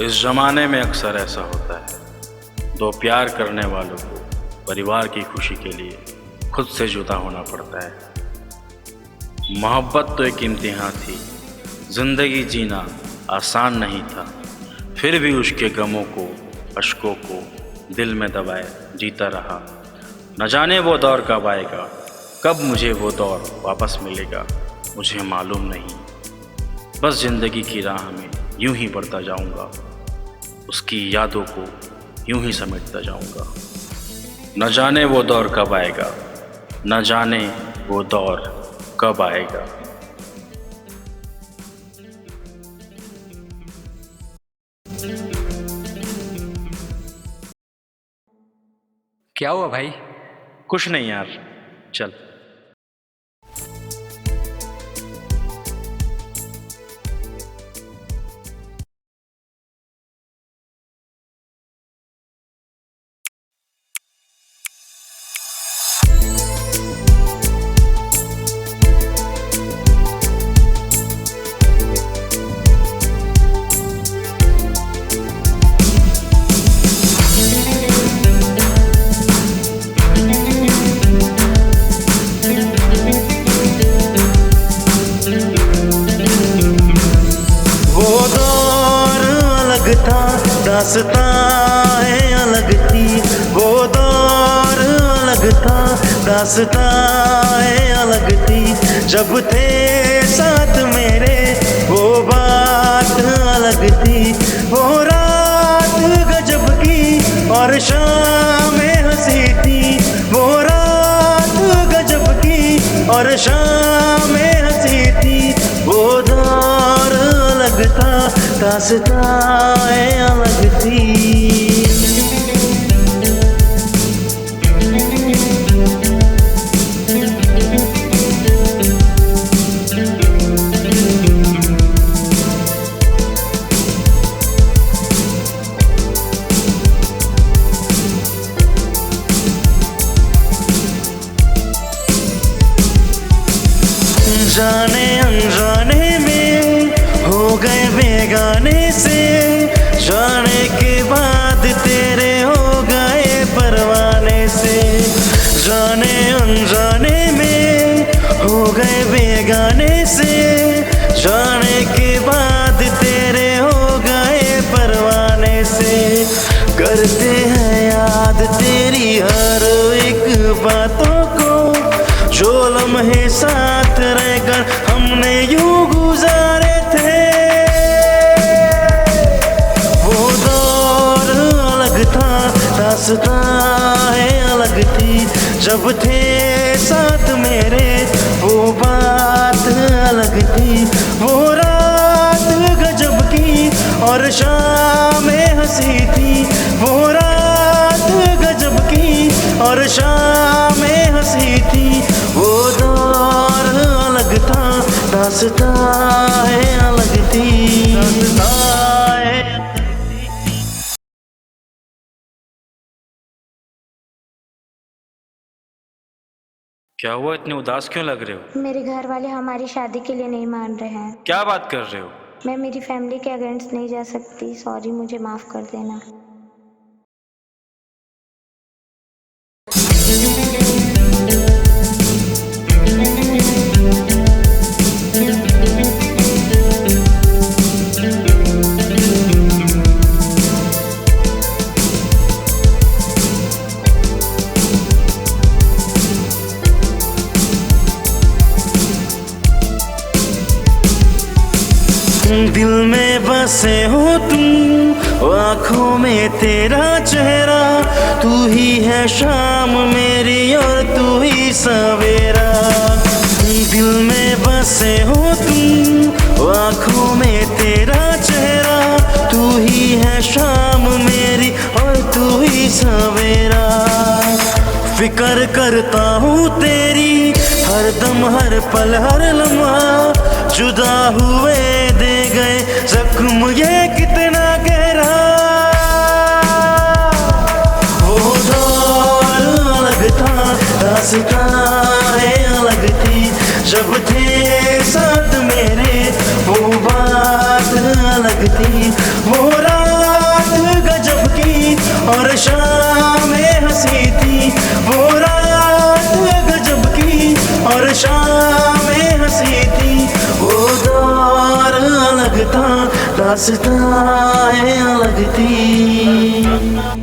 इस जमाने में अक्सर ऐसा होता है, दो प्यार करने वालों को परिवार की खुशी के लिए खुद से जुदा होना पड़ता है। मोहब्बत तो एक इम्तिहान थी, जिंदगी जीना आसान नहीं था, फिर भी उसके गमों को, अश्कों को दिल में दबाए जीता रहा। न जाने वो दौर कब आएगा, कब मुझे वो दौर वापस मिलेगा, मुझे मालूम नहीं। बस जिंदगी की राह में यूं ही बढ़ता जाऊंगा, उसकी यादों को यूं ही समेटता जाऊंगा। न जाने वो दौर कब आएगा, न जाने वो दौर कब आएगा। क्या हुआ भाई? कुछ नहीं यार, चल। दास्तां अलग थी, वो दौर अलग था, दास्तां अलग थी। जब थे साथ मेरे वो बात अलग थी, वो रात गजब की और शाम हंसी थी, वो रात गजब की और शाम हंसी थी। वो दौर अलग था, दास्तां अलग थी। जाने अनजाने में हो गए बेगाने से, जाने के बाद तेरे हो गए परवाने से। जाने अनजाने में हो गए बेगाने से, जाने के बाद तेरे हो गए परवाने से। करते हैं याद तेरी हर एक बातों को, जो लम्हे साथ रहकर हमने यूं गुजारे थे। वो दौर अलग था, दास्तां अलग थी। जब थे साथ मेरे वो बात अलग थी, वो रात गजब की और शाम हंसी थी, वो रात गजब की और शाम हंसी थी। वो दौर अलग था, दास्तां अलग थी, दास्तां। क्या हुआ, इतने उदास क्यों लग रहे हो? मेरे घर वाले हमारी शादी के लिए नहीं मान रहे हैं। क्या बात कर रहे हो? मैं मेरी फैमिली के अगेंस्ट नहीं जा सकती, सॉरी, मुझे माफ कर देना। दिल में बसे हो तुम, आँखों में तेरा चेहरा, तू ही है शाम मेरी और तू ही सवेरा। दिल में बसे हो तुम, आँखों में तेरा चेहरा, तू ही है शाम मेरी और तू ही सवेरा। फिक्र करता हूँ तेरी हर दम हर पल हर लम्हा, जुदा हुए दे गए जख्म ये कितना गहरा। वो दौर अलग था, दास्तां अलग थी। जब थे साथ मेरे वो बात अलग थी, वो रात और शामें हंसी थी वो रात गजब की, और शामें हंसी थी वो दौर अलग था, दास्तां अलग थी।